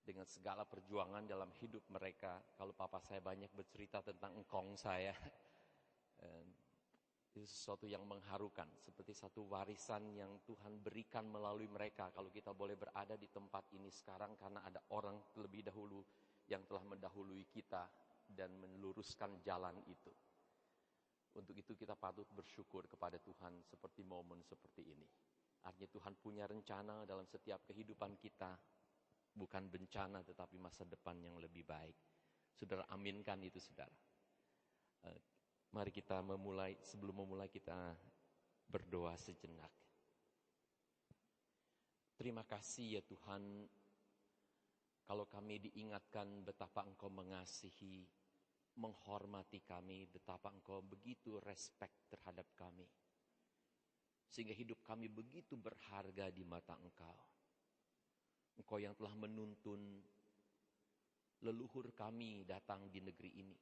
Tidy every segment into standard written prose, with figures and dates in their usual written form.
dengan segala perjuangan dalam hidup mereka. Kalau papa saya banyak bercerita tentang engkong saya, itu sesuatu yang mengharukan, seperti satu warisan yang Tuhan berikan melalui mereka. Kalau kita boleh berada di tempat ini sekarang, karena ada orang terlebih dahulu yang telah mendahului kita dan meluruskan jalan itu. Untuk itu kita patut bersyukur kepada Tuhan seperti momen seperti ini. Artinya Tuhan punya rencana dalam setiap kehidupan kita. Bukan bencana tetapi masa depan yang lebih baik. Saudara aminkan itu saudara. Mari kita sebelum memulai kita berdoa sejenak. Terima kasih ya Tuhan, kalau kami diingatkan betapa Engkau mengasihi, menghormati kami, betapa Engkau begitu respect terhadap kami. Sehingga hidup kami begitu berharga di mata Engkau. Engkau yang telah menuntun leluhur kami datang di negeri ini.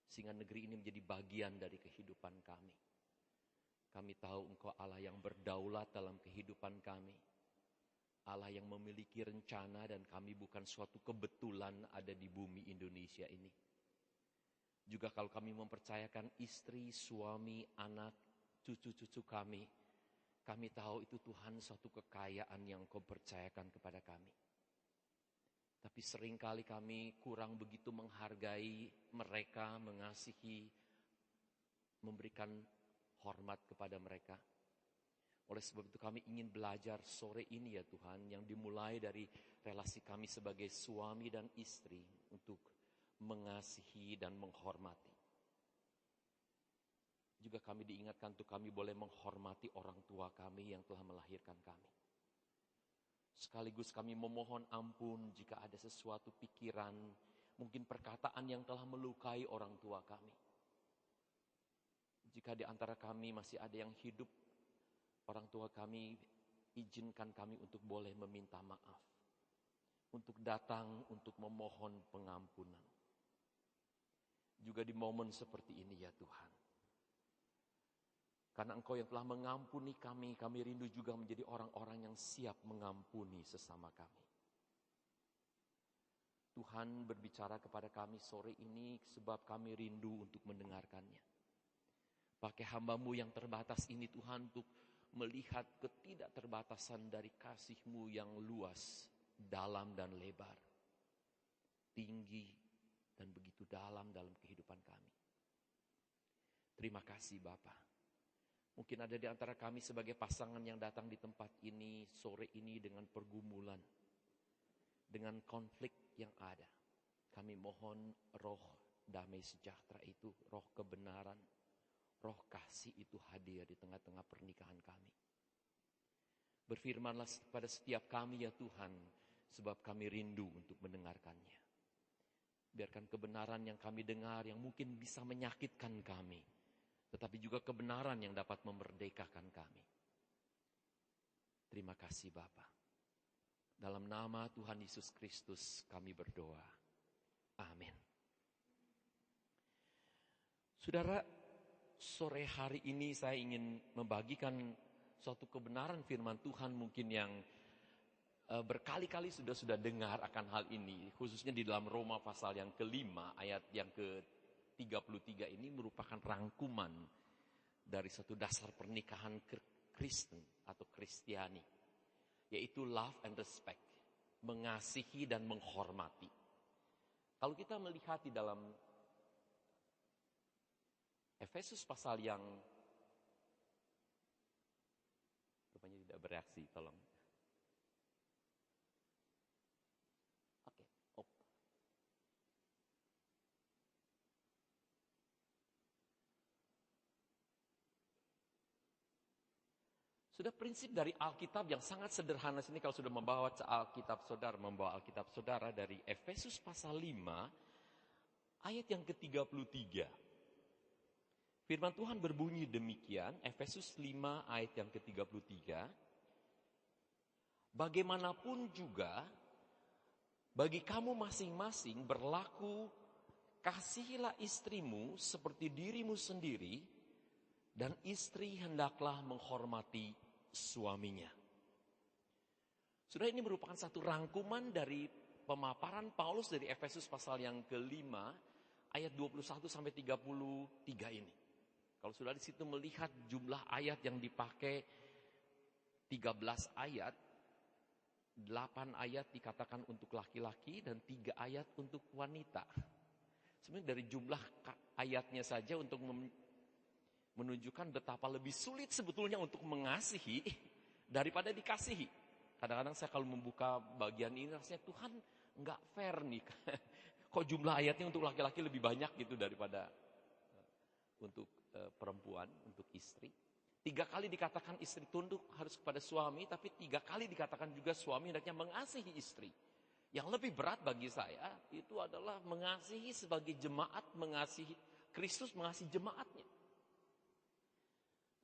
Sehingga negeri ini menjadi bagian dari kehidupan kami. Kami tahu Engkau Allah yang berdaulat dalam kehidupan kami. Allah yang memiliki rencana dan kami bukan suatu kebetulan ada di bumi Indonesia ini. Juga kalau kami mempercayakan istri, suami, anak, cucu-cucu kami tahu itu Tuhan suatu kekayaan yang Kau percayakan kepada kami. Tapi seringkali kami kurang begitu menghargai mereka, mengasihi, memberikan hormat kepada mereka. Oleh sebab itu kami ingin belajar sore ini ya Tuhan, yang dimulai dari relasi kami sebagai suami dan istri untuk mengasihi dan menghormati. Juga kami diingatkan untuk kami boleh menghormati orang tua kami yang telah melahirkan kami. Sekaligus kami memohon ampun jika ada sesuatu pikiran, mungkin perkataan yang telah melukai orang tua kami. Jika di antara kami masih ada yang hidup, orang tua kami izinkan kami untuk boleh meminta maaf. Untuk datang, untuk memohon pengampunan. Juga di momen seperti ini ya Tuhan. Karena Engkau yang telah mengampuni kami rindu juga menjadi orang-orang yang siap mengampuni sesama kami. Tuhan berbicara kepada kami sore ini sebab kami rindu untuk mendengarkannya. Pakai hamba-Mu yang terbatas ini Tuhan untuk melihat ketidakterbatasan dari kasih-Mu yang luas, dalam dan lebar, tinggi dan begitu dalam kehidupan kami. Terima kasih Bapa. Mungkin ada di antara kami sebagai pasangan yang datang di tempat ini sore ini dengan pergumulan, dengan konflik yang ada. Kami mohon roh damai sejahtera itu, roh kebenaran, roh kasih itu hadir di tengah-tengah pernikahan kami. Berfirmanlah pada setiap kami ya Tuhan, sebab kami rindu untuk mendengarkannya. Biarkan kebenaran yang kami dengar yang mungkin bisa menyakitkan kami, tetapi juga kebenaran yang dapat memerdekakan kami. Terima kasih Bapa. Dalam nama Tuhan Yesus Kristus kami berdoa. Amin. Saudara, sore hari ini saya ingin membagikan suatu kebenaran firman Tuhan mungkin yang berkali-kali sudah dengar akan hal ini. Khususnya di dalam Roma pasal yang ke-5 ayat yang ke-33 ini merupakan rangkuman dari satu dasar pernikahan Kristen atau Kristiani, yaitu love and respect, mengasihi dan menghormati. Kalau kita melihat di dalam Efesus pasal yang rupanya tidak bereaksi, tolong. Oke. Sudah prinsip dari Alkitab yang sangat sederhana sini, kalau sudah membawa Alkitab saudara dari Efesus pasal 5 ayat yang ke-33. Firman Tuhan berbunyi demikian, Efesus 5 ayat yang ke-33. Bagaimanapun juga bagi kamu masing-masing berlaku, kasihilah istrimu seperti dirimu sendiri, dan istri hendaklah menghormati suaminya. Sudah, ini merupakan satu rangkuman dari pemaparan Paulus dari Efesus pasal yang kelima, ayat 21 sampai 33 ini. Kalau sudah di situ melihat jumlah ayat yang dipakai, 13 ayat, 8 ayat dikatakan untuk laki-laki dan 3 ayat untuk wanita. Sebenarnya dari jumlah ayatnya saja untuk menunjukkan betapa lebih sulit sebetulnya untuk mengasihi daripada dikasihi. Kadang-kadang saya kalau membuka bagian ini rasanya Tuhan nggak fair nih. Kok jumlah ayatnya untuk laki-laki lebih banyak gitu daripada untuk perempuan, untuk istri. 3 kali dikatakan istri tunduk harus kepada suami, tapi 3 kali dikatakan juga suami hendaknya mengasihi istri. Yang lebih berat bagi saya itu adalah mengasihi sebagai jemaat, mengasihi Kristus, mengasihi jemaatnya.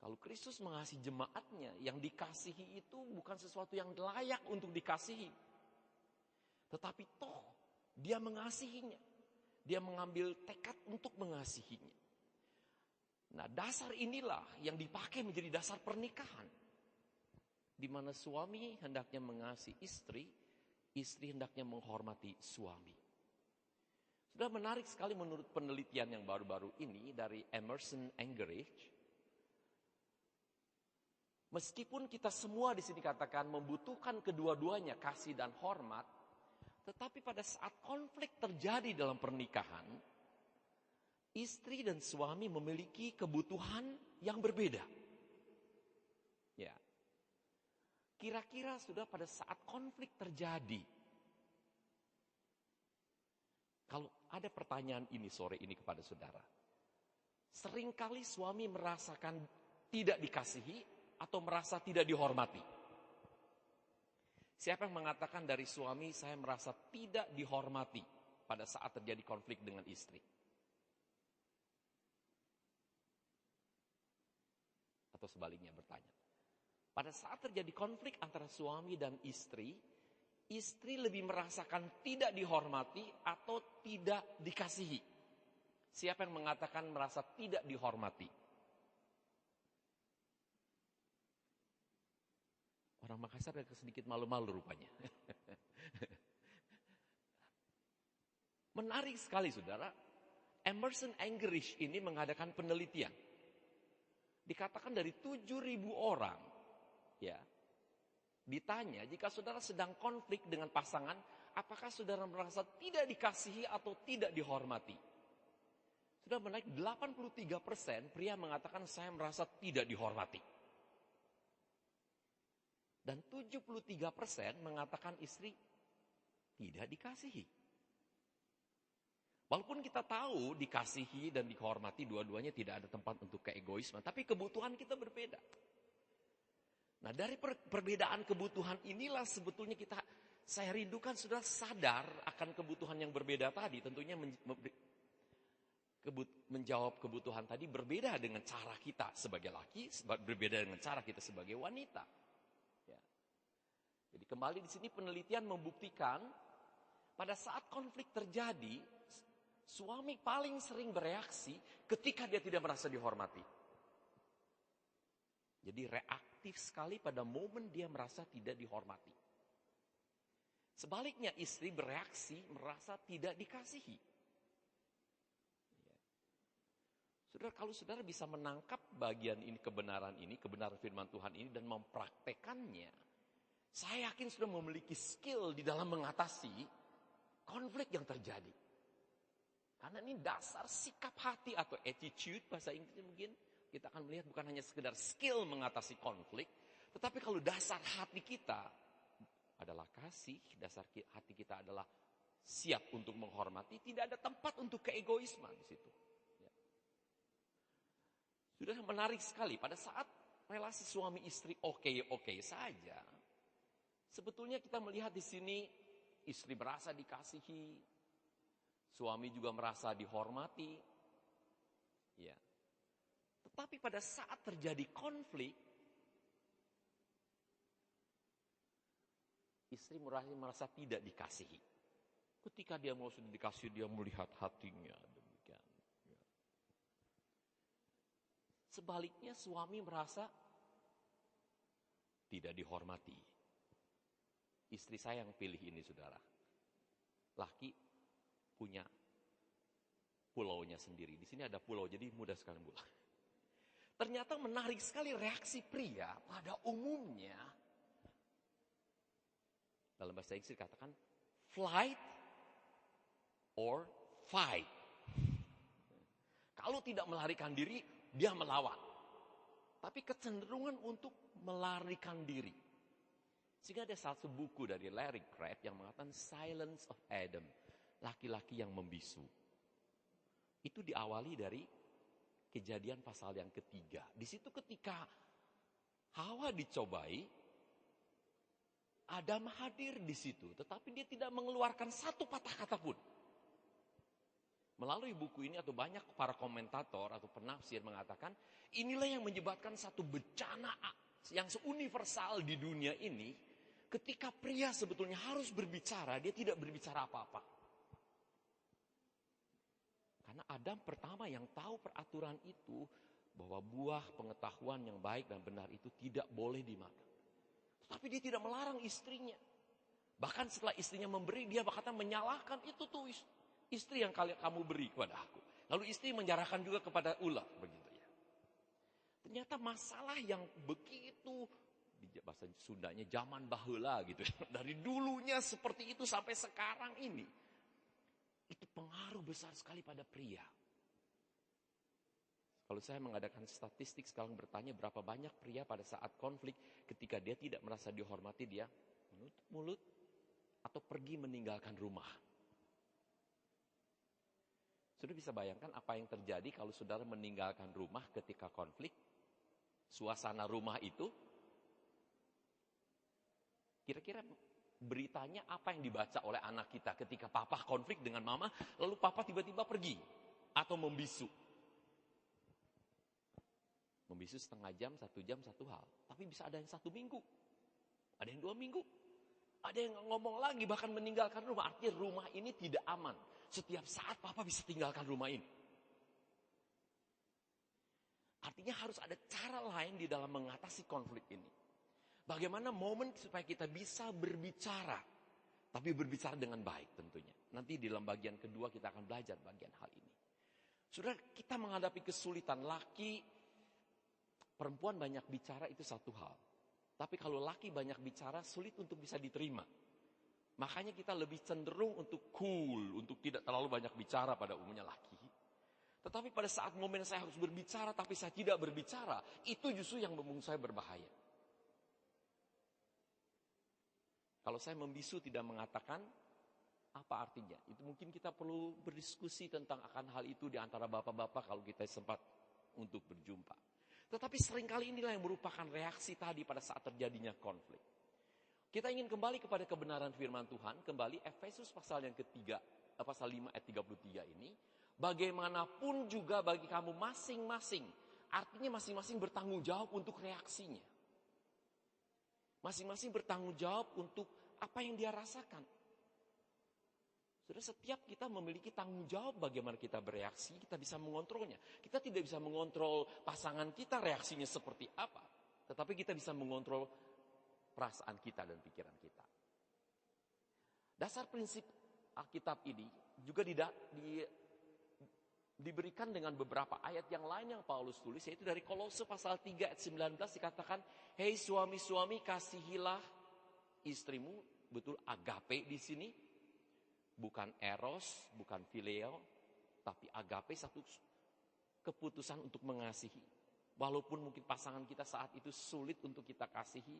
Kalau Kristus mengasihi jemaatnya, yang dikasihi itu bukan sesuatu yang layak untuk dikasihi. Tetapi toh dia mengasihinya. Dia mengambil tekad untuk mengasihinya. Nah, dasar inilah yang dipakai menjadi dasar pernikahan. Di mana suami hendaknya mengasihi istri, istri hendaknya menghormati suami. Sudah menarik sekali menurut penelitian yang baru-baru ini dari Emerson Angerich. Meskipun kita semua di sini katakan membutuhkan kedua-duanya, kasih dan hormat, tetapi pada saat konflik terjadi dalam pernikahan, istri dan suami memiliki kebutuhan yang berbeda. Ya. Kira-kira sudah pada saat konflik terjadi, kalau ada pertanyaan ini sore ini kepada saudara, seringkali suami merasakan tidak dikasihi atau merasa tidak dihormati. Siapa yang mengatakan dari suami, saya merasa tidak dihormati pada saat terjadi konflik dengan istri? Atau sebaliknya bertanya. Pada saat terjadi konflik antara suami dan istri lebih merasakan tidak dihormati atau tidak dikasihi? Siapa yang mengatakan merasa tidak dihormati? Orang Makassar agak sedikit malu-malu rupanya. Menarik sekali saudara. Emerson Angerich ini mengadakan penelitian. Dikatakan dari 7.000 orang, ya, ditanya jika saudara sedang konflik dengan pasangan, apakah saudara merasa tidak dikasihi atau tidak dihormati? Sudah menaik 83% pria mengatakan saya merasa tidak dihormati. Dan 73% mengatakan istri tidak dikasihi. Walaupun kita tahu dikasihi dan dihormati dua-duanya tidak ada tempat untuk keegoisme, tapi kebutuhan kita berbeda. Nah, dari perbedaan kebutuhan inilah sebetulnya saya rindukan sudah sadar akan kebutuhan yang berbeda tadi. Tentunya menjawab kebutuhan tadi berbeda dengan cara kita sebagai laki, berbeda dengan cara kita sebagai wanita. Ya. Jadi kembali di sini penelitian membuktikan pada saat konflik terjadi, suami paling sering bereaksi ketika dia tidak merasa dihormati. Jadi reaktif sekali pada momen dia merasa tidak dihormati. Sebaliknya istri bereaksi merasa tidak dikasihi. Saudara, kalau saudara bisa menangkap bagian ini, kebenaran firman Tuhan ini dan mempraktekannya, saya yakin sudah memiliki skill di dalam mengatasi konflik yang terjadi. Karena ini dasar sikap hati atau attitude, bahasa Inggrisnya mungkin. Kita akan melihat bukan hanya sekedar skill mengatasi konflik, tetapi kalau dasar hati kita adalah kasih, dasar hati kita adalah siap untuk menghormati, tidak ada tempat untuk keegoisme di situ. Ya. Sudah menarik sekali, pada saat relasi suami istri oke saja, sebetulnya kita melihat di sini istri merasa dikasihi, suami juga merasa dihormati. Ya. Tetapi pada saat terjadi konflik, istri merasa tidak dikasihi. Ketika dia mau sudah dikasih, dia melihat hatinya demikian. Ya. Sebaliknya suami merasa tidak dihormati. Istri saya yang pilih ini, saudara. Laki punya pulaunya sendiri. Di sini ada pulau, jadi mudah sekali pulang. Ternyata menarik sekali reaksi pria pada umumnya. Dalam bahasa Inggris dikatakan flight or fight. Kalau tidak melarikan diri, dia melawan. Tapi kecenderungan untuk melarikan diri. Sehingga ada satu buku dari Larry Crabb yang mengatakan Silence of Adam. Laki-laki yang membisu. Itu diawali dari Kejadian pasal yang ketiga. Di situ ketika Hawa dicobai, Adam hadir di situ. Tetapi dia tidak mengeluarkan satu patah kata pun. Melalui buku ini atau banyak para komentator atau penafsir mengatakan, inilah yang menyebabkan satu bencana yang universal di dunia ini. Ketika pria sebetulnya harus berbicara, dia tidak berbicara apa-apa. Karena Adam pertama yang tahu peraturan itu, bahwa buah pengetahuan yang baik dan benar itu tidak boleh dimakan. Tetapi dia tidak melarang istrinya. Bahkan setelah istrinya memberi, dia berkata menyalahkan itu tuh istri yang kamu beri kepada aku. Lalu istri menyerahkan juga kepada ular, begitu ya. Ternyata masalah yang begitu, di bahasa Sundanya zaman baheula gitu ya. Dari dulunya seperti itu sampai sekarang ini. Itu pengaruh besar sekali pada pria. Kalau saya mengadakan statistik sekarang bertanya berapa banyak pria pada saat konflik ketika dia tidak merasa dihormati, dia menutup mulut atau pergi meninggalkan rumah. Sudah bisa bayangkan apa yang terjadi kalau saudara meninggalkan rumah ketika konflik? Suasana rumah itu, kira-kira beritanya apa yang dibaca oleh anak kita ketika papa konflik dengan mama, lalu papa tiba-tiba pergi atau membisu. Membisu setengah jam, 1 jam, satu hal. Tapi bisa ada yang 1 minggu, ada yang 2 minggu, ada yang ngomong lagi bahkan meninggalkan rumah. Artinya rumah ini tidak aman. Setiap saat papa bisa tinggalkan rumah ini. Artinya harus ada cara lain di dalam mengatasi konflik ini. Bagaimana momen supaya kita bisa berbicara, tapi berbicara dengan baik tentunya. Nanti di dalam bagian kedua kita akan belajar bagian hal ini. Saudara, kita menghadapi kesulitan. Laki, perempuan banyak bicara itu satu hal. Tapi kalau laki banyak bicara, sulit untuk bisa diterima. Makanya kita lebih cenderung untuk cool, untuk tidak terlalu banyak bicara pada umumnya laki. Tetapi pada saat momen saya harus berbicara, tapi saya tidak berbicara, itu justru yang menurut saya berbahaya. Kalau saya membisu tidak mengatakan, apa artinya? Itu mungkin kita perlu berdiskusi tentang akan hal itu di antara bapak-bapak kalau kita sempat untuk berjumpa. Tetapi seringkali inilah yang merupakan reaksi tadi pada saat terjadinya konflik. Kita ingin kembali kepada kebenaran firman Tuhan, kembali Efesus pasal yang ketiga, pasal 5 ayat 33 ini. Bagaimanapun juga bagi kamu masing-masing, artinya masing-masing bertanggung jawab untuk reaksinya. Masing-masing bertanggung jawab untuk apa yang dia rasakan. Sudah setiap kita memiliki tanggung jawab bagaimana kita bereaksi, kita bisa mengontrolnya. Kita tidak bisa mengontrol pasangan kita reaksinya seperti apa. Tetapi kita bisa mengontrol perasaan kita dan pikiran kita. Dasar prinsip Alkitab ini juga diberikan dengan beberapa ayat yang lain yang Paulus tulis, yaitu dari Kolose pasal 3 ayat 19 dikatakan, hei suami-suami kasihilah istrimu, betul agape di sini, bukan eros, bukan phileo, tapi agape, satu keputusan untuk mengasihi. Walaupun mungkin pasangan kita saat itu sulit untuk kita kasihi,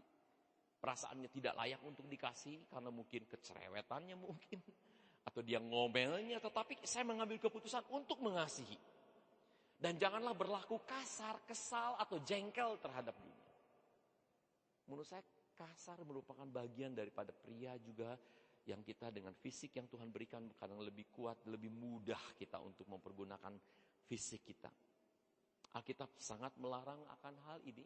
perasaannya tidak layak untuk dikasihi karena mungkin kecerewetannya mungkin, atau dia ngomelnya, tetapi saya mengambil keputusan untuk mengasihi. Dan janganlah berlaku kasar, kesal, atau jengkel terhadap dunia. Menurut saya kasar merupakan bagian daripada pria juga, yang kita dengan fisik yang Tuhan berikan kadang lebih kuat, lebih mudah kita untuk mempergunakan fisik kita. Alkitab sangat melarang akan hal ini.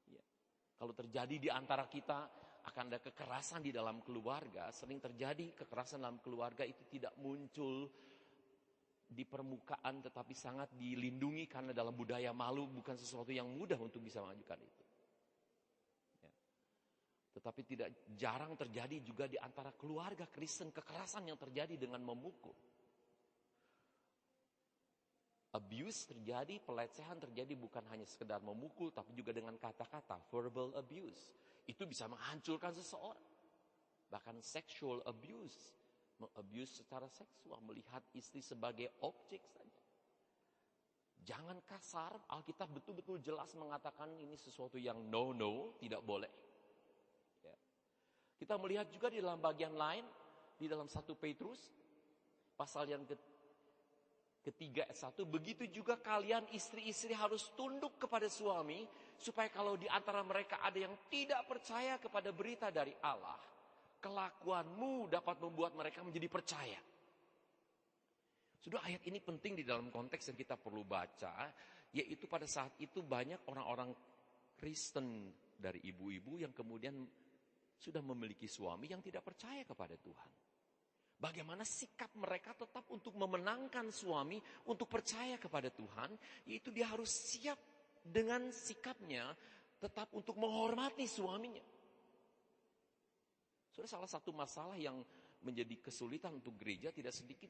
Ya. Kalau terjadi di antara kita, akan ada kekerasan di dalam keluarga. Sering terjadi kekerasan dalam keluarga itu tidak muncul di permukaan, tetapi sangat dilindungi karena dalam budaya malu bukan sesuatu yang mudah untuk bisa mengajukan itu. Ya. Tetapi tidak jarang terjadi juga di antara keluarga Kristen, kekerasan yang terjadi dengan memukul. Abuse terjadi, pelecehan terjadi bukan hanya sekedar memukul, tapi juga dengan kata-kata, verbal abuse. Itu bisa menghancurkan seseorang. Bahkan sexual abuse, mengabuse secara seksual, melihat istri sebagai objek saja. Jangan kasar, Alkitab betul-betul jelas mengatakan ini sesuatu yang no, tidak boleh. Ya. Kita melihat juga di dalam bagian lain, di dalam 1 Petrus, pasal yang ketiga ayat 1, begitu juga kalian istri-istri harus tunduk kepada suami, supaya kalau di antara mereka ada yang tidak percaya kepada berita dari Allah, kelakuanmu dapat membuat mereka menjadi percaya. Sudah, ayat ini penting di dalam konteks yang kita perlu baca, yaitu pada saat itu banyak orang-orang Kristen dari ibu-ibu yang kemudian sudah memiliki suami yang tidak percaya kepada Tuhan. Bagaimana sikap mereka tetap untuk memenangkan suami untuk percaya kepada Tuhan, yaitu dia harus siap dengan sikapnya tetap untuk menghormati suaminya. Sudah, salah satu masalah yang menjadi kesulitan untuk gereja tidak sedikit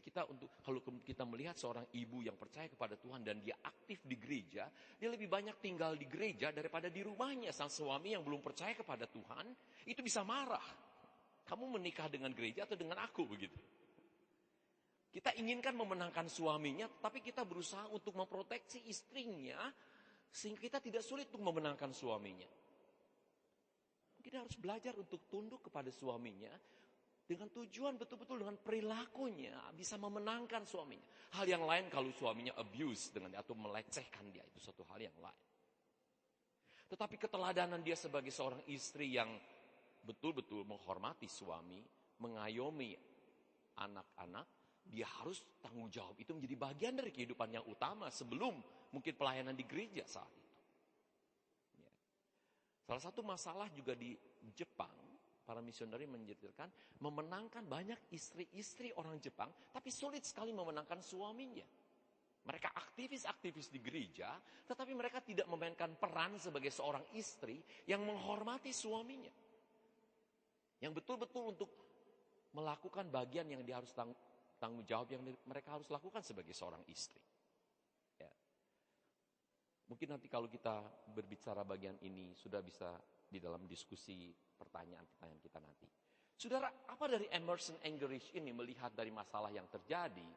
kalau kita melihat seorang ibu yang percaya kepada Tuhan dan dia aktif di gereja, dia lebih banyak tinggal di gereja daripada di rumahnya. Sang suami yang belum percaya kepada Tuhan itu bisa marah. Kamu menikah dengan gereja atau dengan aku, begitu. Kita inginkan memenangkan suaminya, tapi kita berusaha untuk memproteksi istrinya, sehingga kita tidak sulit untuk memenangkan suaminya. Kita harus belajar untuk tunduk kepada suaminya, dengan tujuan betul-betul dengan perilakunya bisa memenangkan suaminya. Hal yang lain kalau suaminya abuse atau melecehkan dia, itu satu hal yang lain. Tetapi keteladanan dia sebagai seorang istri yang betul-betul menghormati suami, mengayomi anak-anak, dia harus tanggung jawab itu menjadi bagian dari kehidupan yang utama sebelum mungkin pelayanan di gereja saat itu. Ya. Salah satu masalah juga di Jepang, para misioneri menceritakan memenangkan banyak istri-istri orang Jepang, tapi sulit sekali memenangkan suaminya. Mereka aktivis-aktivis di gereja, tetapi mereka tidak memainkan peran sebagai seorang istri yang menghormati suaminya. Yang betul-betul untuk melakukan bagian yang dia harus tanggung jawab yang mereka harus lakukan sebagai seorang istri. Ya. Mungkin nanti kalau kita berbicara bagian ini sudah bisa di dalam diskusi pertanyaan-pertanyaan kita nanti. Saudara, apa dari Emerson Eggerichs ini melihat dari masalah yang terjadi?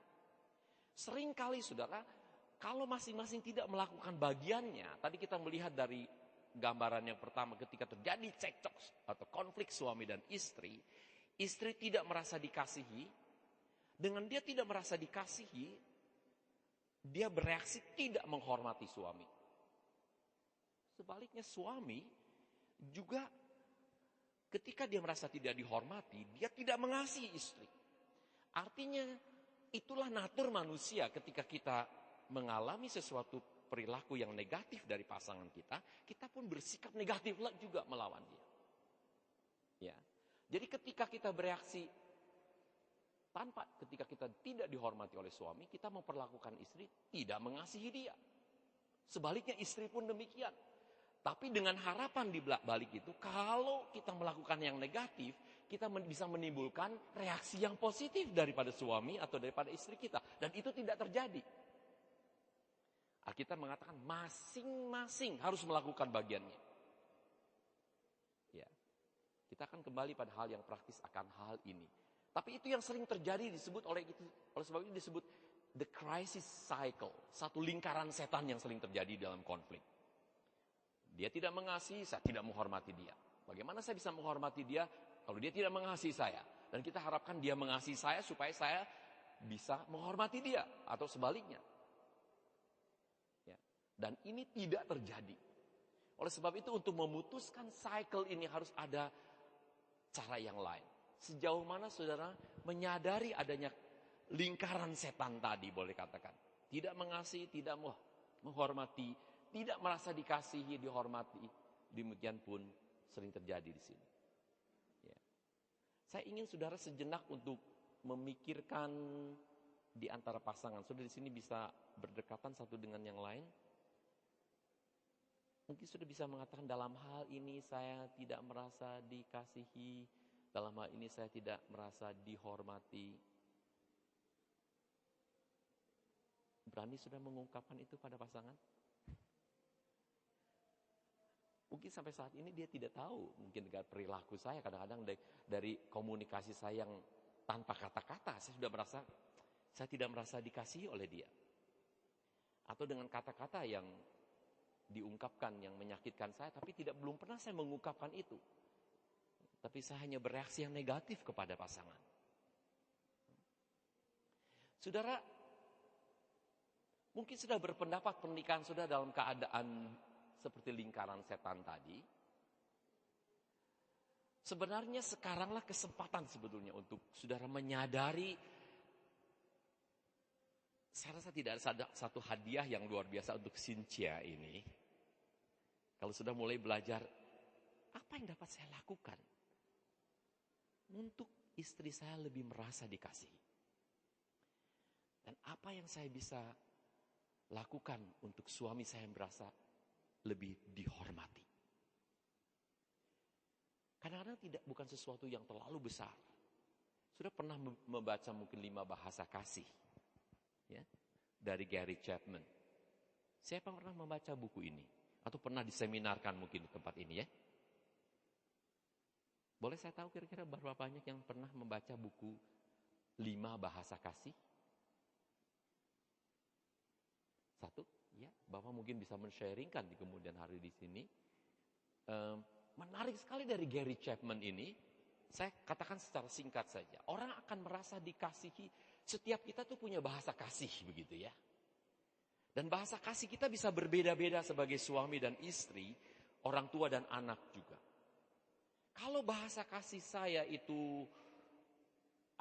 Seringkali saudara, kalau masing-masing tidak melakukan bagiannya, tadi kita melihat dari gambaran yang pertama ketika terjadi cekcok atau konflik suami dan istri tidak merasa dikasihi. Dengan dia tidak merasa dikasihi, dia bereaksi tidak menghormati suami. Sebaliknya suami juga ketika dia merasa tidak dihormati, dia tidak mengasihi istri. Artinya itulah natur manusia ketika kita mengalami sesuatu perilaku yang negatif dari pasangan kita, kita pun bersikap negatif juga melawan dia. Ya. Jadi ketika kita bereaksi ketika kita tidak dihormati oleh suami, kita memperlakukan istri tidak mengasihi dia. Sebaliknya istri pun demikian. Tapi dengan harapan di balik itu, kalau kita melakukan yang negatif, kita bisa menimbulkan reaksi yang positif daripada suami atau daripada istri kita. Dan itu tidak terjadi. Alkitab mengatakan masing-masing harus melakukan bagiannya. Ya. Kita akan kembali pada hal yang praktis akan hal ini. Tapi itu yang sering terjadi oleh sebab itu disebut the crisis cycle. Satu lingkaran setan yang sering terjadi dalam konflik. Dia tidak mengasihi, saya tidak menghormati dia. Bagaimana saya bisa menghormati dia kalau dia tidak mengasihi saya? Dan kita harapkan dia mengasihi saya supaya saya bisa menghormati dia. Atau sebaliknya. Dan ini tidak terjadi. Oleh sebab itu untuk memutuskan cycle ini harus ada cara yang lain. Sejauh mana saudara menyadari adanya lingkaran setan tadi boleh katakan. Tidak mengasihi, tidak menghormati, tidak merasa dikasihi, dihormati. Demikian pun sering terjadi di sini. Ya. Saya ingin saudara sejenak untuk memikirkan di antara pasangan. Saudara di sini bisa berdekatan satu dengan yang lain. Mungkin sudah bisa mengatakan dalam hal ini saya tidak merasa dikasihi, dalam hal ini saya tidak merasa dihormati. Berani sudah mengungkapkan itu pada pasangan? Mungkin sampai saat ini dia tidak tahu, mungkin dengan perilaku saya kadang-kadang dari komunikasi saya yang tanpa kata-kata, saya sudah merasa saya tidak merasa dikasihi oleh dia. Atau dengan kata-kata yang diungkapkan yang menyakitkan saya, tapi belum pernah saya mengungkapkan itu. Tapi saya hanya bereaksi yang negatif kepada pasangan. Saudara, mungkin sudah berpendapat pernikahan sudah dalam keadaan seperti lingkaran setan tadi. Sebenarnya sekaranglah kesempatan sebetulnya untuk saudara menyadari. Saya rasa tidak ada satu hadiah yang luar biasa untuk Cynthia ini. Kalau sudah mulai belajar, apa yang dapat saya lakukan untuk istri saya lebih merasa dikasihi? Dan apa yang saya bisa lakukan untuk suami saya merasa lebih dihormati? Kadang-kadang bukan sesuatu yang terlalu besar. Sudah pernah membaca mungkin 5 bahasa kasih, ya, dari Gary Chapman. Siapa yang pernah membaca buku ini? Atau pernah diseminarkan mungkin di tempat ini, ya? Boleh saya tahu kira-kira berapa banyak yang pernah membaca buku 5 bahasa kasih? 1, ya, Bapak mungkin bisa men-sharingkan di kemudian hari di sini. Menarik sekali dari Gary Chapman ini, saya katakan secara singkat saja. Orang akan merasa dikasihi, setiap kita tuh punya bahasa kasih begitu, ya. Dan bahasa kasih kita bisa berbeda-beda sebagai suami dan istri, orang tua dan anak juga. Kalau bahasa kasih saya itu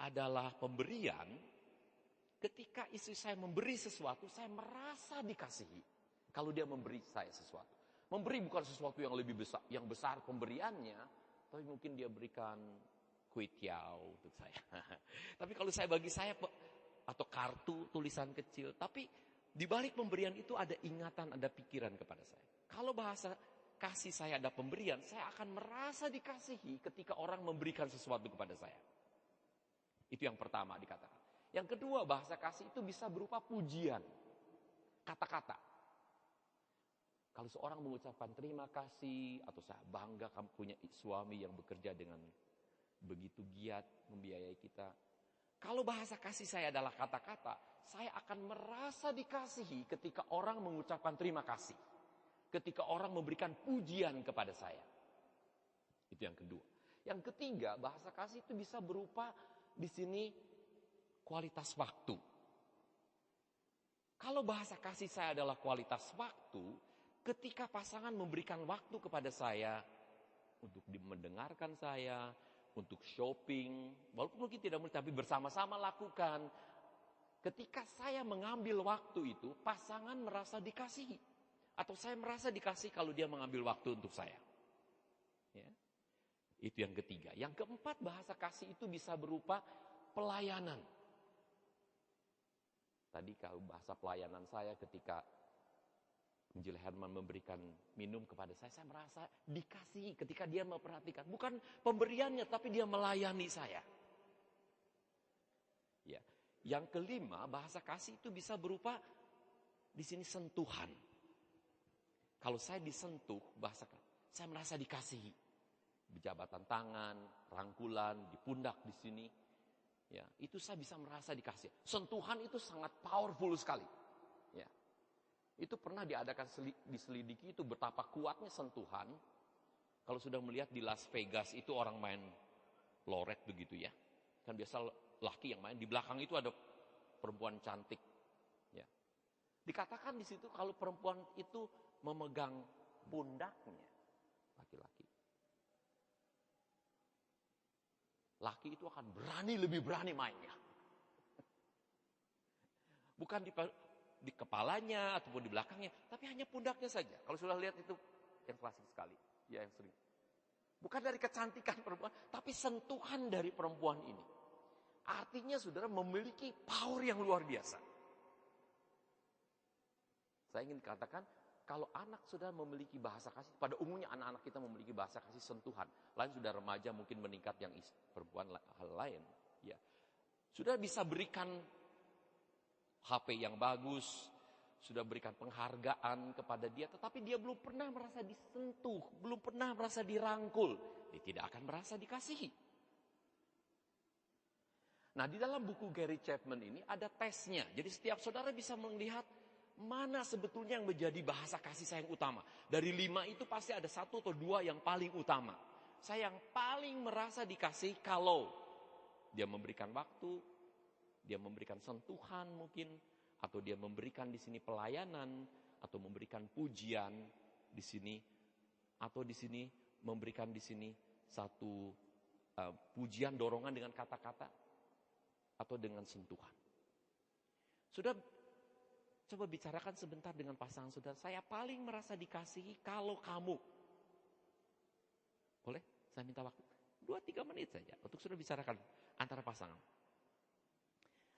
adalah pemberian, ketika istri saya memberi sesuatu, saya merasa dikasihi. Kalau dia memberi saya sesuatu. Memberi bukan sesuatu yang lebih besar, yang besar pemberiannya, tapi mungkin dia berikan kue tiaw untuk saya. Tapi kalau bagi saya, atau kartu tulisan kecil, tapi di balik pemberian itu ada ingatan, ada pikiran kepada saya. Kalau bahasa kasih saya ada pemberian, saya akan merasa dikasihi ketika orang memberikan sesuatu kepada saya. Itu yang pertama dikatakan. Yang kedua, bahasa kasih itu bisa berupa pujian, kata-kata. Kalau seorang mengucapkan terima kasih, atau saya bangga kamu punya suami yang bekerja dengan begitu giat membiayai kita. Kalau bahasa kasih saya adalah kata-kata, saya akan merasa dikasihi ketika orang mengucapkan terima kasih. Ketika orang memberikan pujian kepada saya. Itu yang kedua. Yang ketiga, bahasa kasih itu bisa berupa di sini kualitas waktu. Kalau bahasa kasih saya adalah kualitas waktu, ketika pasangan memberikan waktu kepada saya untuk mendengarkan saya, untuk shopping, walaupun mungkin tidak mungkin, tapi bersama-sama lakukan. Ketika saya mengambil waktu itu, pasangan merasa dikasihi. Atau saya merasa dikasihi kalau dia mengambil waktu untuk saya. Ya. Itu yang ketiga. Yang keempat, bahasa kasih itu bisa berupa pelayanan. Tadi kalau bahasa pelayanan saya ketika Injil Herman memberikan minum kepada saya merasa dikasihi ketika dia memperhatikan. Bukan pemberiannya, tapi dia melayani saya. Ya. Yang kelima, bahasa kasih itu bisa berupa di sini sentuhan. Kalau saya disentuh, saya merasa dikasihi. Jabatan tangan, rangkulan, di pundak di sini. Ya, itu saya bisa merasa dikasihi. Sentuhan itu sangat powerful sekali. Ya. Itu pernah diadakan diselidiki itu betapa kuatnya sentuhan. Kalau sudah melihat di Las Vegas itu orang main loret begitu, ya. Kan biasa laki yang main, di belakang itu ada perempuan cantik. Ya. Dikatakan di situ kalau perempuan itu memegang pundaknya laki-laki. Laki itu akan lebih berani mainnya. Bukan di kepalanya ataupun di belakangnya, tapi hanya pundaknya saja. Kalau sudah lihat itu yang klasik sekali, ya yang sering. Bukan dari kecantikan perempuan, tapi sentuhan dari perempuan ini. Artinya saudara memiliki power yang luar biasa. Saya ingin katakan, kalau anak sudah memiliki bahasa kasih, pada umumnya anak-anak kita memiliki bahasa kasih sentuhan. Lain sudah remaja mungkin meningkat yang perempuan hal lain. Ya. Sudah bisa berikan HP yang bagus, sudah berikan penghargaan kepada dia, tetapi dia belum pernah merasa disentuh, belum pernah merasa dirangkul. Dia tidak akan merasa dikasihi. Nah, di dalam buku Gary Chapman ini ada tesnya. Jadi setiap saudara bisa melihat mana sebetulnya yang menjadi bahasa kasih sayang utama. Dari 5 itu pasti ada 1 atau 2 yang paling utama. Saya yang paling merasa dikasihi kalau dia memberikan waktu, dia memberikan sentuhan mungkin, atau dia memberikan di sini pelayanan, atau memberikan pujian di sini, atau di sini memberikan di sini satu pujian dorongan dengan kata-kata, atau dengan sentuhan. Sudah coba bicarakan sebentar dengan pasangan saudara. Saya paling merasa dikasihi kalau kamu. Boleh? Saya minta waktu 2-3 menit saja untuk sudah bicarakan antara pasangan.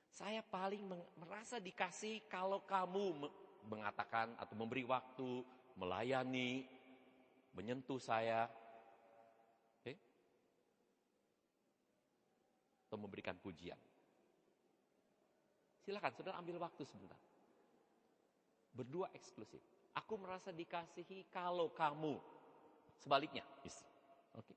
Saya paling merasa dikasihi kalau kamu mengatakan atau memberi waktu, melayani, menyentuh saya. Oke? Atau memberikan pujian. Silakan, saudara ambil waktu sebentar. Berdua eksklusif. Aku merasa dikasihi kalau kamu. Sebaliknya, istri. Oke.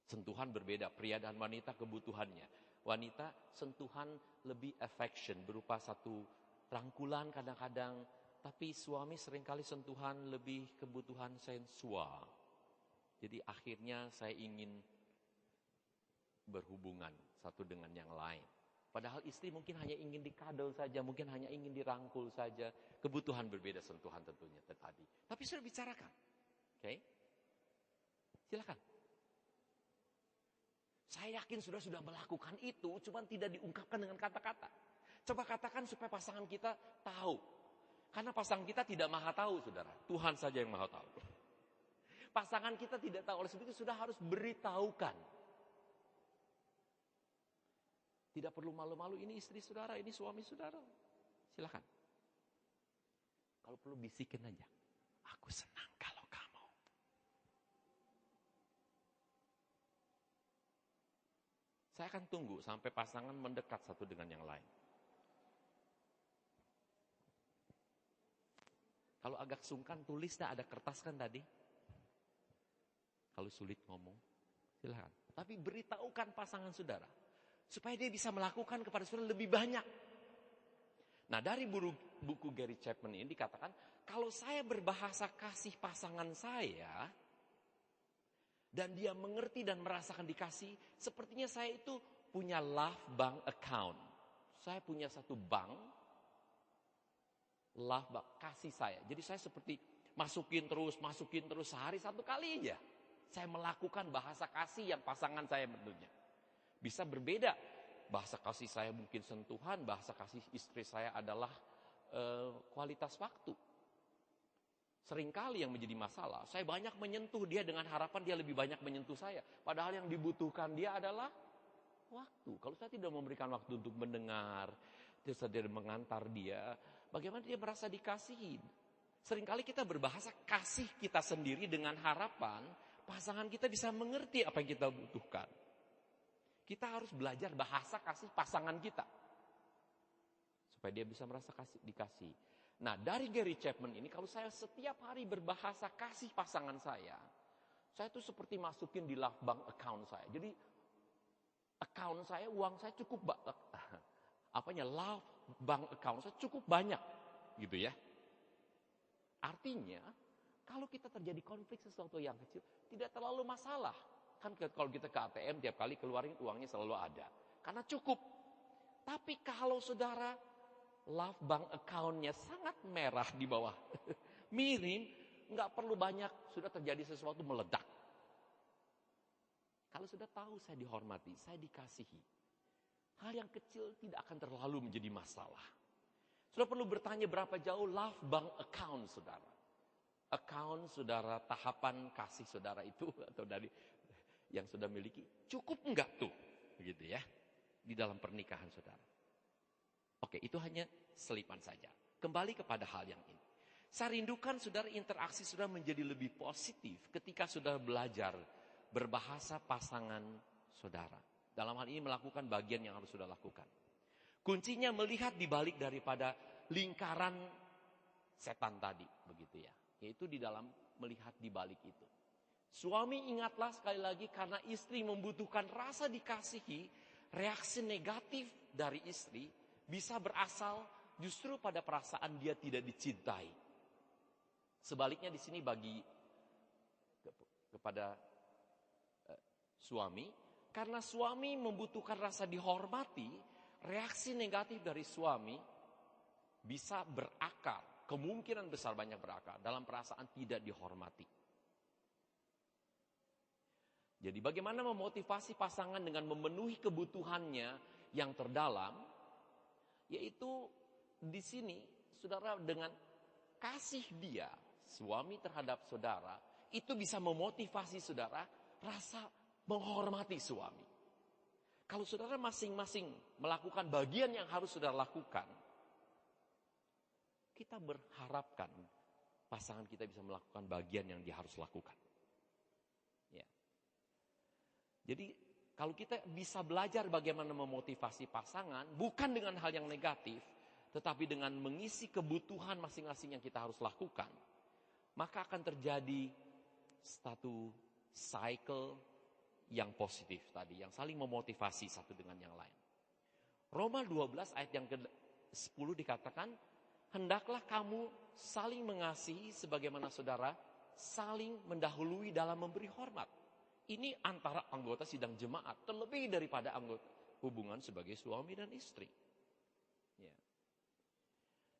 Sentuhan berbeda, pria dan wanita kebutuhannya. Wanita sentuhan lebih affection, berupa satu rangkulan kadang-kadang. Tapi suami seringkali sentuhan lebih kebutuhan sensual. Jadi akhirnya saya ingin berhubungan satu dengan yang lain. Padahal istri mungkin hanya ingin dikadal saja, mungkin hanya ingin dirangkul saja. Kebutuhan berbeda sentuhan tentunya tadi. Tapi sudah bicarakan. Oke? Silakan. Saya yakin sudah melakukan itu, cuma tidak diungkapkan dengan kata-kata. Coba katakan supaya pasangan kita tahu. Karena pasangan kita tidak maha tahu, saudara. Tuhan saja yang maha tahu. Pasangan kita tidak tahu, oleh sebab itu sudah harus beritahukan. Tidak perlu malu-malu, ini istri saudara, ini suami saudara. Silakan. Kalau perlu bisikin aja. Aku senang kalau kamu. Saya akan tunggu sampai pasangan mendekat satu dengan yang lain. Kalau agak sungkan, tulisnya ada kertas kan tadi. Kalau sulit ngomong, silakan. Tapi beritahukan pasangan saudara. Supaya dia bisa melakukan kepada saudara lebih banyak. Nah, dari buku Gary Chapman ini dikatakan, kalau saya berbahasa kasih pasangan saya, dan dia mengerti dan merasakan dikasih, sepertinya saya itu punya love bank account. Saya punya satu bank, love bank, kasih saya. Jadi saya seperti masukin terus, sehari 1 kali aja. Saya melakukan bahasa kasih yang pasangan saya bentuknya. Bisa berbeda. Bahasa kasih saya mungkin sentuhan, bahasa kasih istri saya adalah kualitas waktu. Seringkali yang menjadi masalah, saya banyak menyentuh dia dengan harapan dia lebih banyak menyentuh saya. Padahal yang dibutuhkan dia adalah waktu. Kalau saya tidak memberikan waktu untuk mendengar, tidak mengantar dia, bagaimana dia merasa dikasihi? Seringkali kita berbahasa kasih kita sendiri dengan harapan pasangan kita bisa mengerti apa yang kita butuhkan. Kita harus belajar bahasa kasih pasangan kita. Supaya dia bisa merasa dikasih. Nah, dari Gary Chapman ini, kalau saya setiap hari berbahasa kasih pasangan saya itu seperti masukin di love bank account saya. Jadi, account saya, uang saya cukup love bank account saya cukup banyak. Gitu ya. Artinya, kalau kita terjadi konflik sesuatu yang kecil, tidak terlalu masalah. Kan kalau kita ke ATM tiap kali keluarin uangnya selalu ada. Karena cukup. Tapi kalau saudara love bank account-nya sangat merah di bawah. Miring, nggak perlu banyak, sudah terjadi sesuatu meledak. Kalau sudah tahu saya dihormati, saya dikasihi. Hal yang kecil tidak akan terlalu menjadi masalah. Sudah perlu bertanya berapa jauh love bank account saudara. Account saudara, tahapan kasih saudara itu atau dari yang sudah miliki, cukup enggak tuh, begitu ya, di dalam pernikahan saudara. Oke, itu hanya selipan saja. Kembali kepada hal yang ini. Saya rindukan saudara interaksi sudah menjadi lebih positif ketika sudah belajar berbahasa pasangan saudara. Dalam hal ini melakukan bagian yang harus sudah lakukan. Kuncinya melihat di balik daripada lingkaran setan tadi, begitu ya. Yaitu di dalam melihat di balik itu. Suami ingatlah sekali lagi karena istri membutuhkan rasa dikasihi, reaksi negatif dari istri bisa berasal justru pada perasaan dia tidak dicintai. Sebaliknya di sini bagi kepada suami, karena suami membutuhkan rasa dihormati, reaksi negatif dari suami bisa berakar, kemungkinan besar banyak berakar dalam perasaan tidak dihormati. Jadi bagaimana memotivasi pasangan dengan memenuhi kebutuhannya yang terdalam, yaitu di sini saudara dengan kasih dia, suami terhadap saudara, itu bisa memotivasi saudara rasa menghormati suami. Kalau saudara masing-masing melakukan bagian yang harus saudara lakukan, kita berharapkan pasangan kita bisa melakukan bagian yang dia harus lakukan. Ya. Jadi kalau kita bisa belajar bagaimana memotivasi pasangan, bukan dengan hal yang negatif, tetapi dengan mengisi kebutuhan masing-masing yang kita harus lakukan, maka akan terjadi satu cycle yang positif tadi, yang saling memotivasi satu dengan yang lain. Roma 12 ayat yang ke-10 dikatakan, hendaklah kamu saling mengasihi sebagaimana saudara saling mendahului dalam memberi hormat. Ini antara anggota sidang jemaat, terlebih daripada anggota hubungan sebagai suami dan istri. Ya.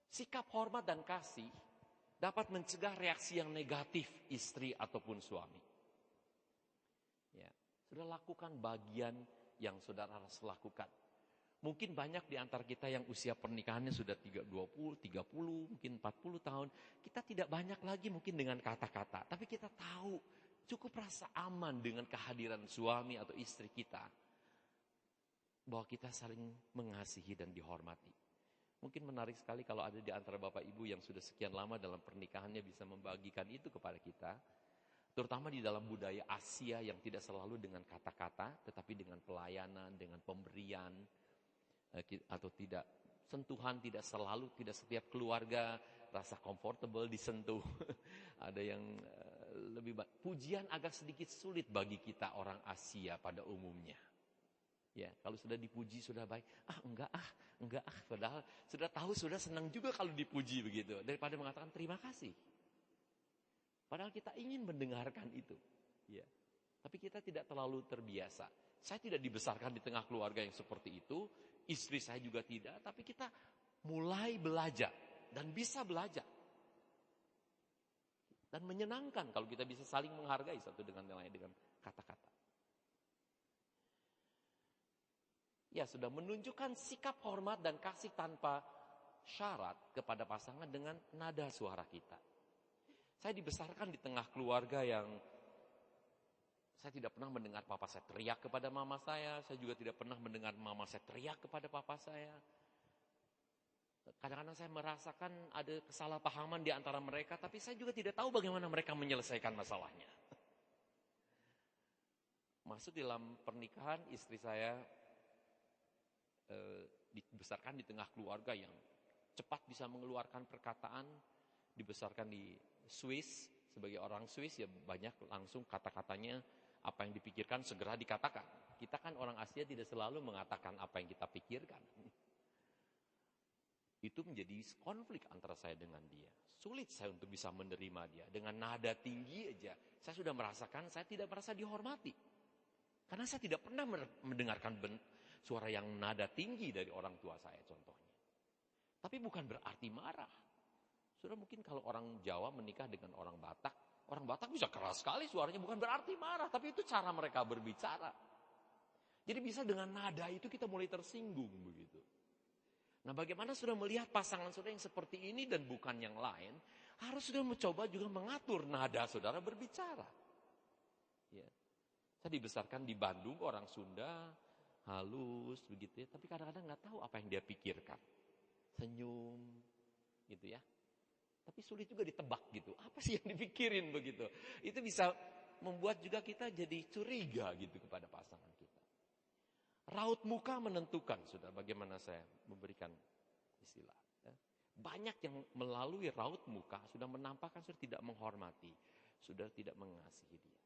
Sikap hormat dan kasih dapat mencegah reaksi yang negatif istri ataupun suami. Ya. Sudah lakukan bagian yang saudara harus lakukan. Mungkin banyak di antara kita yang usia pernikahannya sudah 20, 30, mungkin 40 tahun. Kita tidak banyak lagi mungkin dengan kata-kata. Tapi kita tahu cukup rasa aman dengan kehadiran suami atau istri kita. Bahwa kita saling mengasihi dan dihormati. Mungkin menarik sekali kalau ada di antara Bapak Ibu yang sudah sekian lama dalam pernikahannya bisa membagikan itu kepada kita. Terutama di dalam budaya Asia yang tidak selalu dengan kata-kata, tetapi dengan pelayanan, dengan pemberian, atau tidak sentuhan, tidak selalu, tidak setiap keluarga rasa comfortable disentuh. Ada yang lebih pujian agak sedikit sulit bagi kita orang Asia pada umumnya. Ya, kalau sudah dipuji sudah baik. Enggak. Padahal sudah tahu, sudah senang juga kalau dipuji begitu, daripada mengatakan terima kasih. Padahal kita ingin mendengarkan itu. Ya. Tapi kita tidak terlalu terbiasa. Saya tidak dibesarkan di tengah keluarga yang seperti itu. Istri saya juga tidak. Tapi kita mulai belajar. Dan bisa belajar. Dan menyenangkan kalau kita bisa saling menghargai satu dengan yang lain dengan kata-kata. Ya, sudah menunjukkan sikap hormat dan kasih tanpa syarat kepada pasangan dengan nada suara kita. Saya dibesarkan di tengah keluarga yang saya tidak pernah mendengar papa saya teriak kepada mama saya. Saya juga tidak pernah mendengar mama saya teriak kepada papa saya. Kadang-kadang saya merasakan ada kesalahpahaman di antara mereka, tapi saya juga tidak tahu bagaimana mereka menyelesaikan masalahnya. Masuk dalam pernikahan, istri saya dibesarkan di tengah keluarga yang cepat bisa mengeluarkan perkataan, dibesarkan di Swiss, sebagai orang Swiss ya banyak langsung kata-katanya, apa yang dipikirkan segera dikatakan. Kita kan orang Asia tidak selalu mengatakan apa yang kita pikirkan. Itu menjadi konflik antara saya dengan dia. Sulit saya untuk bisa menerima dia. Dengan nada tinggi aja, saya sudah merasakan saya tidak merasa dihormati. Karena saya tidak pernah mendengarkan suara yang nada tinggi dari orang tua saya contohnya. Tapi bukan berarti marah. Sudah mungkin kalau orang Jawa menikah dengan orang Batak bisa keras sekali suaranya, bukan berarti marah, tapi itu cara mereka berbicara. Jadi bisa dengan nada itu kita mulai tersinggung begitu. Nah, bagaimana sudah melihat pasangan saudara yang seperti ini dan bukan yang lain, harus sudah mencoba juga mengatur nada saudara berbicara. Ya. Saya dibesarkan di Bandung, orang Sunda, halus begitu ya, tapi kadang-kadang nggak tahu apa yang dia pikirkan. senyum, gitu ya. Tapi sulit juga ditebak gitu. Apa sih yang dipikirin begitu? Itu bisa membuat juga kita jadi curiga gitu kepada pasangan kita. Raut muka menentukan, saudara, bagaimana saya memberikan istilah. Ya. Banyak yang melalui raut muka sudah menampakkan sudah tidak menghormati, sudah tidak mengasihi dia.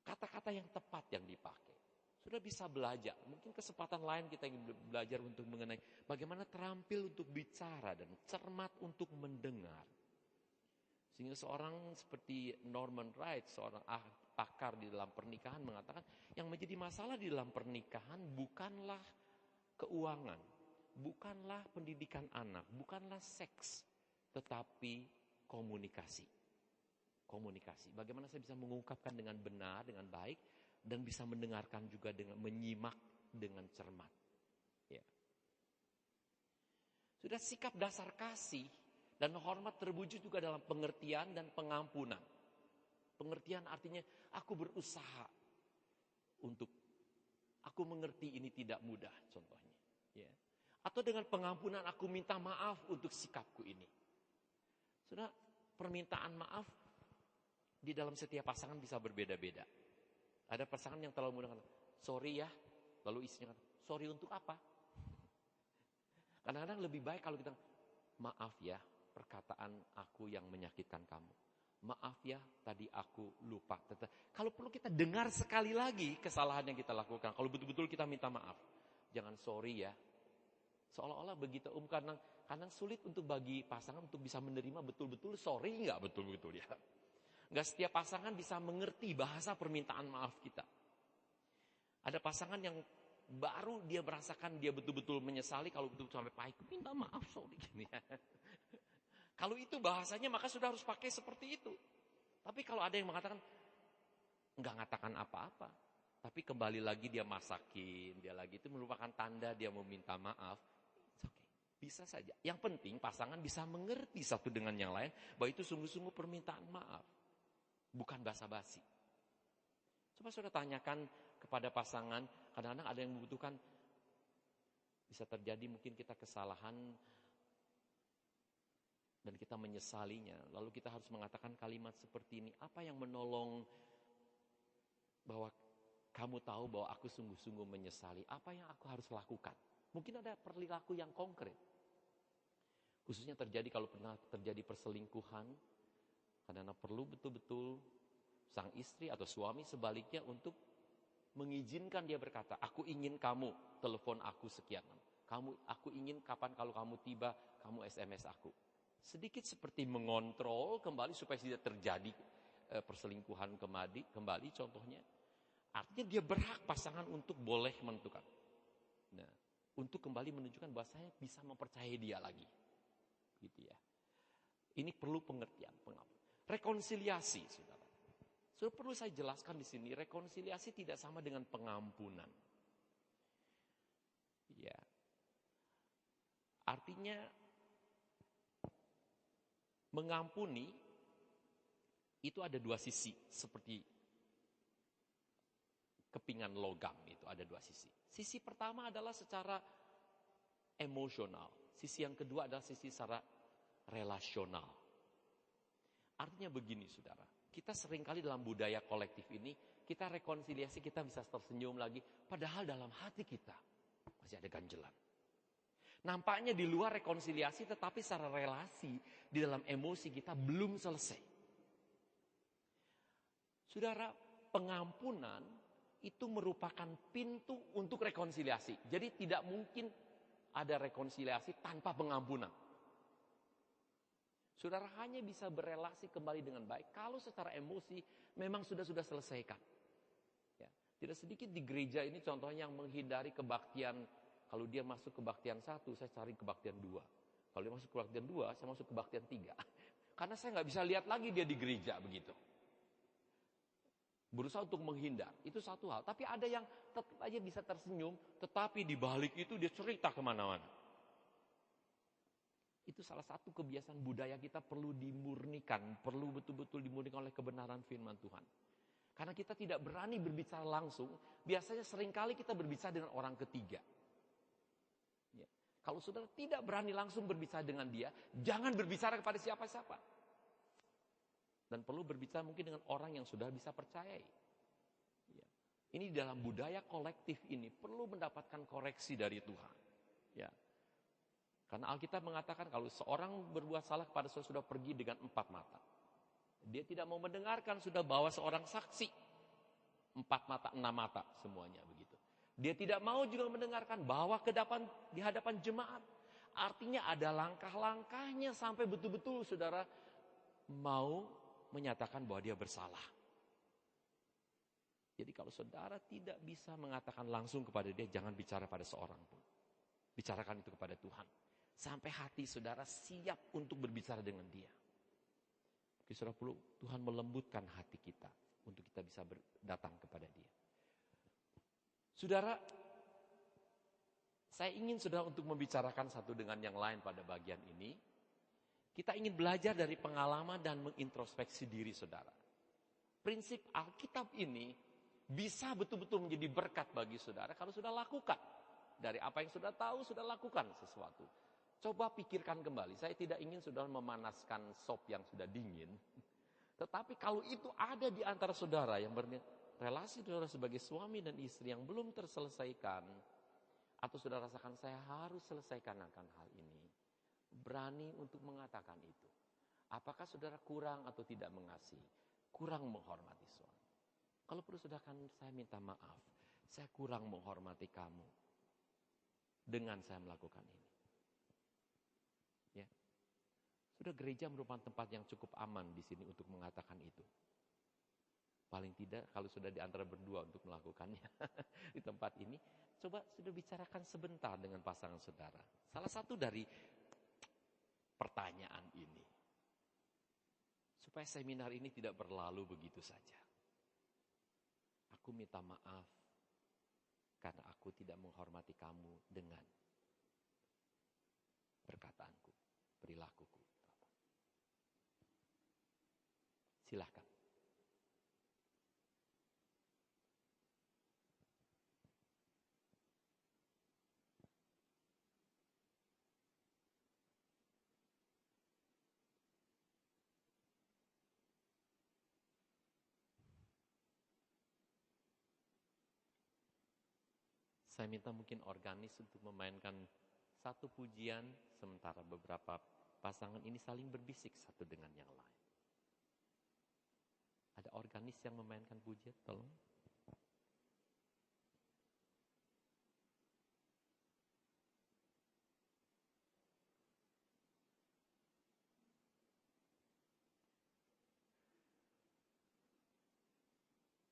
Kata-kata yang tepat yang dipakai. Sudah bisa belajar. Mungkin kesempatan lain kita ingin belajar untuk mengenai bagaimana terampil untuk bicara dan cermat untuk mendengar. Sehingga seorang seperti Norman Wright, seorang pakar di dalam pernikahan mengatakan yang menjadi masalah di dalam pernikahan bukanlah keuangan, bukanlah pendidikan anak, bukanlah seks, tetapi komunikasi. Komunikasi. Bagaimana saya bisa mengungkapkan dengan benar, dengan baik, dan bisa mendengarkan juga dengan menyimak dengan cermat. Ya. Sudah sikap dasar kasih dan hormat terwujud juga dalam pengertian dan pengampunan. Pengertian artinya aku berusaha untuk aku mengerti ini tidak mudah contohnya. Ya. Atau dengan pengampunan aku minta maaf untuk sikapku ini. Sudah permintaan maaf di dalam setiap pasangan bisa berbeda-beda. Ada pasangan yang terlalu mudah kata, sorry ya. Lalu istrinya kata, sorry untuk apa? Kadang-kadang lebih baik kalau kita, maaf ya, perkataan aku yang menyakitkan kamu. Maaf ya, tadi aku lupa. Kalau perlu kita dengar sekali lagi kesalahan yang kita lakukan. Kalau betul-betul kita minta maaf. Jangan sorry ya. Seolah-olah begitu. Kadang sulit untuk bagi pasangan untuk bisa menerima betul-betul sorry enggak betul-betul ya. Enggak setiap pasangan bisa mengerti bahasa permintaan maaf kita. Ada pasangan yang baru dia merasakan dia betul-betul menyesali kalau betul-betul sampai pahit. Minta maaf, sorry. Gini ya. Kalau itu bahasanya maka sudah harus pakai seperti itu. Tapi kalau ada yang mengatakan, enggak mengatakan apa-apa. Tapi kembali lagi dia masakin, dia lagi itu merupakan tanda dia meminta maaf. It's okay. Bisa saja. Yang penting pasangan bisa mengerti satu dengan yang lain bahwa itu sungguh-sungguh permintaan maaf. Bukan basa-basi. Coba saudara tanyakan kepada pasangan, kadang-kadang ada yang membutuhkan, bisa terjadi mungkin kita kesalahan dan kita menyesalinya. Lalu kita harus mengatakan kalimat seperti ini, apa yang menolong bahwa kamu tahu bahwa aku sungguh-sungguh menyesali, apa yang aku harus lakukan? Mungkin ada perilaku yang konkret. Khususnya terjadi kalau pernah terjadi perselingkuhan, karena perlu betul-betul sang istri atau suami sebaliknya untuk mengizinkan dia berkata, aku ingin kamu telepon aku sekian. Aku ingin kapan kalau kamu tiba, kamu SMS aku. Sedikit seperti mengontrol kembali supaya tidak terjadi perselingkuhan kembali contohnya. Artinya dia berhak pasangan untuk boleh menentukan. Nah, untuk kembali menunjukkan bahwa saya bisa mempercayai dia lagi. Gitu ya. Ini perlu pengertian, pengakuan. Rekonsiliasi, saudara. Sudah perlu saya jelaskan di sini, rekonsiliasi tidak sama dengan pengampunan. Ya. Artinya mengampuni itu ada dua sisi, seperti kepingan logam itu ada dua sisi. Sisi pertama adalah secara emosional, sisi yang kedua adalah sisi secara relasional. Artinya begini saudara, kita seringkali dalam budaya kolektif ini, kita rekonsiliasi, kita bisa tersenyum lagi, padahal dalam hati kita masih ada ganjelan. Nampaknya di luar rekonsiliasi, tetapi secara relasi, di dalam emosi kita belum selesai. Saudara, pengampunan itu merupakan pintu untuk rekonsiliasi. Jadi tidak mungkin ada rekonsiliasi tanpa pengampunan. Saudara hanya bisa berelasi kembali dengan baik kalau secara emosi memang sudah selesaikan. Ya. Tidak sedikit di gereja ini contohnya yang menghindari kebaktian. Kalau dia masuk kebaktian 1, saya cari kebaktian 2. Kalau dia masuk kebaktian 2, saya masuk kebaktian 3. Karena saya nggak bisa lihat lagi dia di gereja begitu. Berusaha untuk menghindar, itu satu hal. Tapi ada yang tetap aja bisa tersenyum, tetapi di balik itu dia cerita kemana-mana. Itu salah satu kebiasaan budaya kita perlu dimurnikan, perlu betul-betul dimurnikan oleh kebenaran firman Tuhan. Karena kita tidak berani berbicara langsung, biasanya seringkali kita berbicara dengan orang ketiga. Ya. Kalau saudara tidak berani langsung berbicara dengan dia, jangan berbicara kepada siapa-siapa. Dan perlu berbicara mungkin dengan orang yang sudah bisa percayai. Ya. Ini dalam budaya kolektif ini perlu mendapatkan koreksi dari Tuhan. Ya. Karena Alkitab mengatakan kalau seorang berbuat salah kepada saudara sudah pergi dengan 4 mata. Dia tidak mau mendengarkan, sudah bawa seorang saksi. 4 mata, 6 mata semuanya begitu. Dia tidak mau juga mendengarkan, bawa ke di hadapan jemaat. Artinya ada langkah-langkahnya sampai betul-betul saudara mau menyatakan bahwa dia bersalah. Jadi kalau saudara tidak bisa mengatakan langsung kepada dia, jangan bicara pada seorang pun. Bicarakan itu kepada Tuhan. Sampai hati saudara siap untuk berbicara dengan dia. Saudara perlu Tuhan melembutkan hati kita untuk kita bisa datang kepada dia. Saudara, saya ingin saudara untuk membicarakan satu dengan yang lain pada bagian ini. Kita ingin belajar dari pengalaman dan mengintrospeksi diri saudara. Prinsip Alkitab ini bisa betul-betul menjadi berkat bagi saudara kalau sudah lakukan. Dari apa yang sudah tahu, sudah lakukan sesuatu. Coba pikirkan kembali, saya tidak ingin saudara memanaskan sop yang sudah dingin. Tetapi kalau itu ada di antara saudara yang relasi saudara sebagai suami dan istri yang belum terselesaikan, atau saudara rasakan saya harus selesaikan akan hal ini, berani untuk mengatakan itu. Apakah saudara kurang atau tidak mengasihi, kurang menghormati suami? Kalau perlu saudara kan saya minta maaf, saya kurang menghormati kamu dengan saya melakukan ini. Ya. Sudah gereja merupakan tempat yang cukup aman di sini untuk mengatakan itu. Paling tidak kalau sudah di antara berdua untuk melakukannya di tempat ini, coba sudah bicarakan sebentar dengan pasangan saudara. Salah satu dari pertanyaan ini, supaya seminar ini tidak berlalu begitu saja. Aku minta maaf karena aku tidak menghormati kamu dengan perkataanku, perilakuku. Silakan. Saya minta mungkin organis untuk memainkan satu pujian, sementara beberapa pasangan ini saling berbisik satu dengan yang lain. Ada organis yang memainkan pujian, tolong.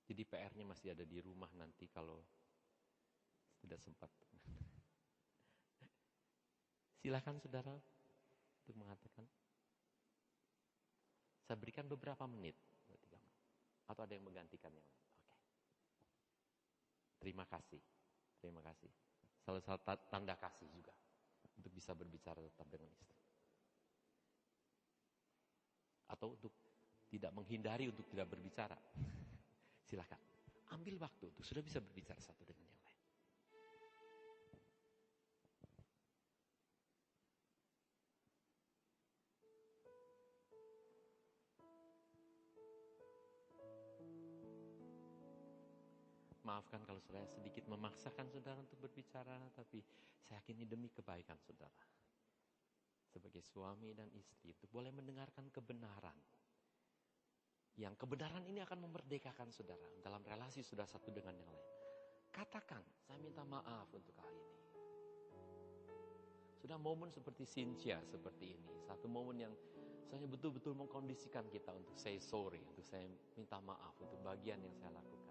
Jadi PR-nya masih ada di rumah nanti kalau tidak sempat. Silakan saudara untuk mengatakan. Saya berikan beberapa menit. Atau ada yang menggantikan yang lain. Oke. Terima kasih. Terima kasih. Salah satu tanda kasih juga. Untuk bisa berbicara tetap dengan istri. Atau untuk tidak menghindari untuk tidak berbicara. Silakan. Ambil waktu untuk sudah bisa berbicara satu dengan yang lain. Maafkan kalau saudara sedikit memaksakan saudara untuk berbicara, tapi saya yakin ini demi kebaikan saudara. Sebagai suami dan istri itu boleh mendengarkan kebenaran. Yang kebenaran ini akan memerdekakan saudara dalam relasi saudara satu dengan yang lain. Katakan, saya minta maaf untuk hal ini. Sudah momen seperti Cynthia seperti ini. Satu momen yang saya betul-betul mengkondisikan kita untuk say sorry, untuk saya minta maaf untuk bagian yang saya lakukan.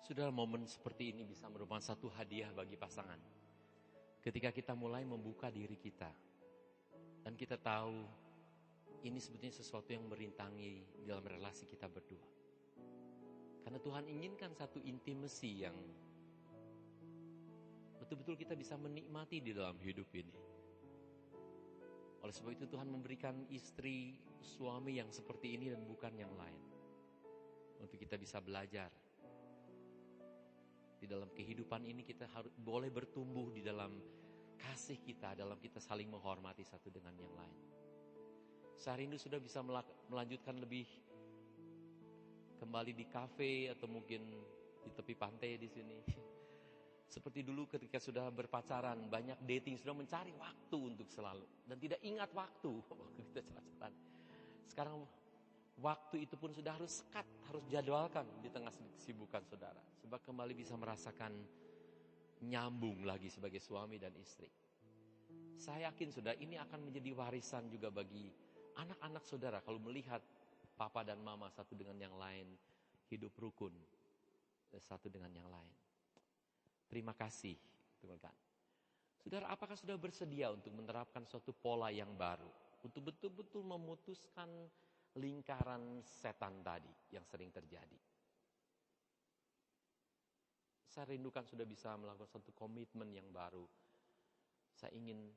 Sudah momen seperti ini bisa merupakan satu hadiah bagi pasangan. Ketika kita mulai membuka diri kita. Dan kita tahu ini sebetulnya sesuatu yang merintangi dalam relasi kita berdua. Karena Tuhan inginkan satu intimacy yang betul-betul kita bisa menikmati di dalam hidup ini. Oleh sebab itu Tuhan memberikan istri, suami yang seperti ini dan bukan yang lain. Untuk kita bisa belajar. Di dalam kehidupan ini kita harus boleh bertumbuh di dalam kasih kita, dalam kita saling menghormati satu dengan yang lain. Saya rindu sudah bisa melanjutkan lebih kembali di kafe atau mungkin di tepi pantai di sini. Seperti dulu ketika sudah berpacaran, banyak dating sudah mencari waktu untuk selalu dan tidak ingat waktu waktu kita pacaran. Sekarang waktu itu pun sudah harus harus jadwalkan di tengah kesibukan saudara. Sebab kembali bisa merasakan nyambung lagi sebagai suami dan istri. Saya yakin sudah ini akan menjadi warisan juga bagi anak-anak saudara kalau melihat papa dan mama satu dengan yang lain hidup rukun satu dengan yang lain. Terima kasih, teman-teman. Saudara, apakah sudah bersedia untuk menerapkan suatu pola yang baru untuk betul-betul memutuskan lingkaran setan tadi yang sering terjadi? Saya rindukan sudah bisa melakukan satu komitmen yang baru. Saya ingin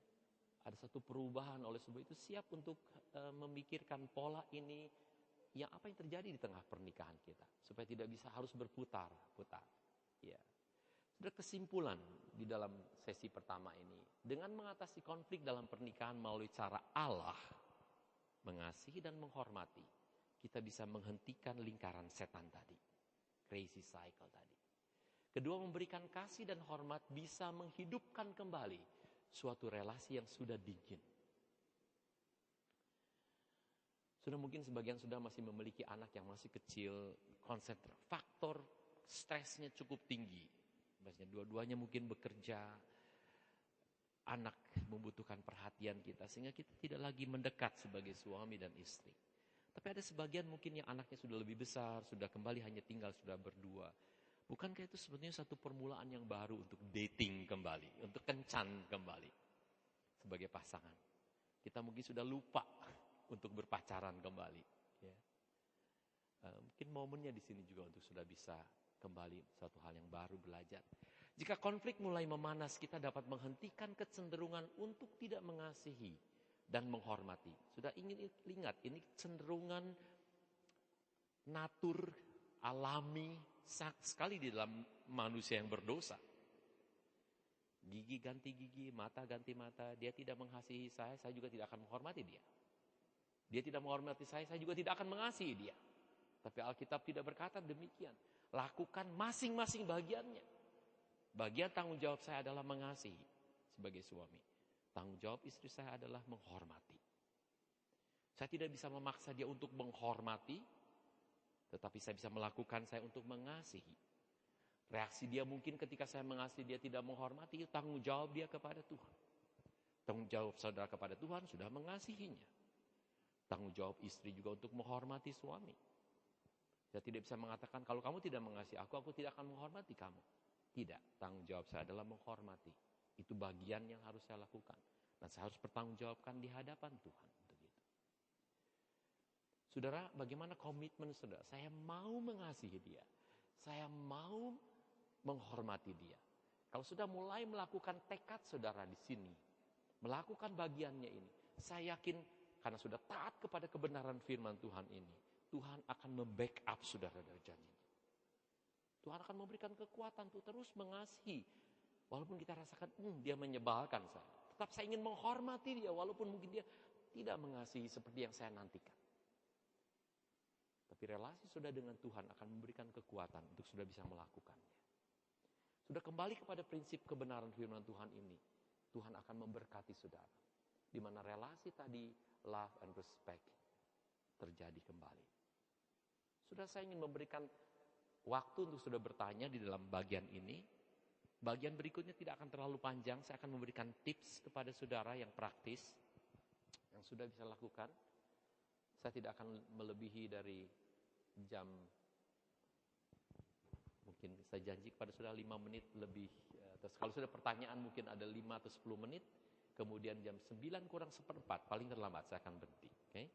ada satu perubahan, oleh sebab itu siap untuk memikirkan pola ini yang apa yang terjadi di tengah pernikahan kita supaya tidak bisa harus berputar-putar. Ya. Sudah kesimpulan di dalam sesi pertama ini dengan mengatasi konflik dalam pernikahan melalui cara Allah mengasihi dan menghormati, kita bisa menghentikan lingkaran setan tadi, crazy cycle tadi. Kedua, memberikan kasih dan hormat bisa menghidupkan kembali suatu relasi yang sudah dingin. Sudah mungkin sebagian sudah masih memiliki anak yang masih kecil, faktor stresnya cukup tinggi. Maksudnya dua-duanya mungkin bekerja, anak membutuhkan perhatian kita, sehingga kita tidak lagi mendekat sebagai suami dan istri. Tapi ada sebagian mungkin yang anaknya sudah lebih besar, sudah kembali hanya tinggal, sudah berdua. Bukankah itu sebetulnya satu permulaan yang baru untuk dating kembali, untuk kencan kembali sebagai pasangan. Kita mungkin sudah lupa untuk berpacaran kembali. Ya. Mungkin momennya di sini juga untuk sudah bisa kembali suatu hal yang baru belajar. Jika konflik mulai memanas, kita dapat menghentikan kecenderungan untuk tidak mengasihi dan menghormati. Sudah ingin ingat, ini cenderungan natur alami sekali di dalam manusia yang berdosa. Gigi ganti gigi, mata ganti mata. Dia tidak mengasihi saya juga tidak akan menghormati dia. Dia tidak menghormati saya juga tidak akan mengasihi dia. Tapi Alkitab tidak berkata demikian. Lakukan masing-masing bagiannya. Bagian tanggung jawab saya adalah mengasihi sebagai suami. Tanggung jawab istri saya adalah menghormati. Saya tidak bisa memaksa dia untuk menghormati, tetapi saya bisa melakukan saya untuk mengasihi. Reaksi dia mungkin ketika saya mengasihi dia tidak menghormati, tanggung jawab dia kepada Tuhan. Tanggung jawab saudara kepada Tuhan sudah mengasihinya. Tanggung jawab istri juga untuk menghormati suami. Saya tidak bisa mengatakan kalau kamu tidak mengasihi aku tidak akan menghormati kamu. Tidak, tanggung jawab saya adalah menghormati. Itu bagian yang harus saya lakukan. Dan saya harus bertanggung jawabkan di hadapan Tuhan. Untuk itu. Saudara, bagaimana komitmen saudara? Saya mau mengasihi dia. Saya mau menghormati dia. Kalau sudah mulai melakukan tekad saudara di sini, melakukan bagiannya ini, saya yakin karena sudah taat kepada kebenaran firman Tuhan ini, Tuhan akan membackup saudara dari janji. Tuhan akan memberikan kekuatan untuk terus mengasihi. Walaupun kita rasakan dia menyebalkan saya. Tetap saya ingin menghormati dia walaupun mungkin dia tidak mengasihi seperti yang saya nantikan. Tapi relasi sudah dengan Tuhan akan memberikan kekuatan untuk sudah bisa melakukannya. Sudah kembali kepada prinsip kebenaran firman Tuhan ini, Tuhan akan memberkati saudara. Di mana relasi tadi, love and respect, terjadi kembali. Sudah saya ingin memberikan waktu untuk sudah bertanya di dalam bagian ini. Bagian berikutnya tidak akan terlalu panjang, saya akan memberikan tips kepada saudara yang praktis, yang sudah bisa lakukan. Saya tidak akan melebihi dari jam mungkin Saya janji kepada saudara 5 menit lebih. Terus kalau sudah pertanyaan mungkin ada 5 atau 10 menit. Kemudian jam 9 kurang seperempat, paling terlambat saya akan berhenti. Okay?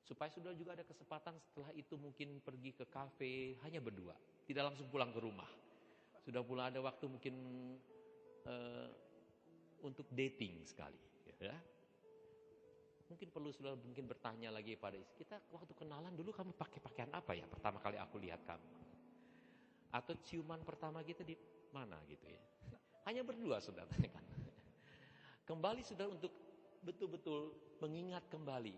Supaya saudara juga ada kesempatan setelah itu mungkin pergi ke kafe hanya berdua. Tidak langsung pulang ke rumah. Sudah pula ada waktu mungkin untuk dating sekali. Ya. Mungkin perlu saudara mungkin bertanya lagi pada istri kita, waktu kenalan dulu kamu pakai pakaian apa ya pertama kali aku lihat kamu? Atau ciuman pertama kita di mana gitu ya? Hanya berdua saudara kan. Kembali saudara untuk betul-betul mengingat kembali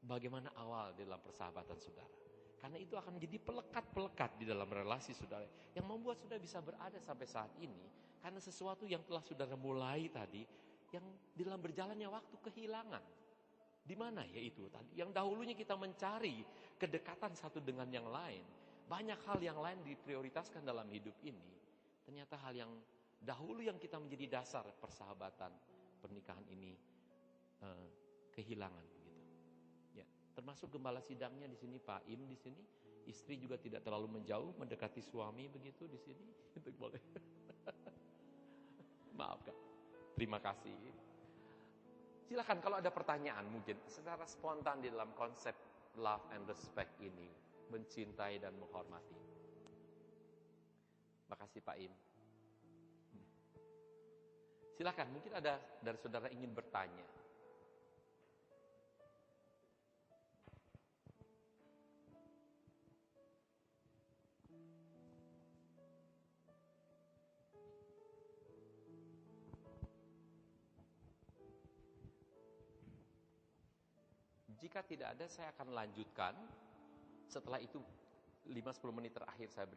bagaimana awal dalam persahabatan saudara. Karena itu akan menjadi pelekat-pelekat di dalam relasi saudara yang membuat saudara bisa berada sampai saat ini. Karena sesuatu yang telah saudara mulai tadi yang dalam berjalannya waktu kehilangan. Di mana ya itu tadi? Yang dahulunya kita mencari kedekatan satu dengan yang lain. Banyak hal yang lain diprioritaskan dalam hidup ini. Ternyata hal yang dahulu yang kita menjadi dasar persahabatan pernikahan ini kehilangan begitu. Ya, termasuk gembala sidangnya di sini Pak Im di sini, istri juga tidak terlalu menjauh mendekati suami begitu di sini. Itu boleh. Maaf Kak. Terima kasih. Silakan kalau ada pertanyaan mungkin secara spontan di dalam konsep love and respect ini, mencintai dan menghormati. Makasih Pak Im. Silakan, mungkin ada dari saudara ingin bertanya. Jika tidak ada, saya akan lanjutkan. Setelah itu 5-10 menit terakhir saya berikan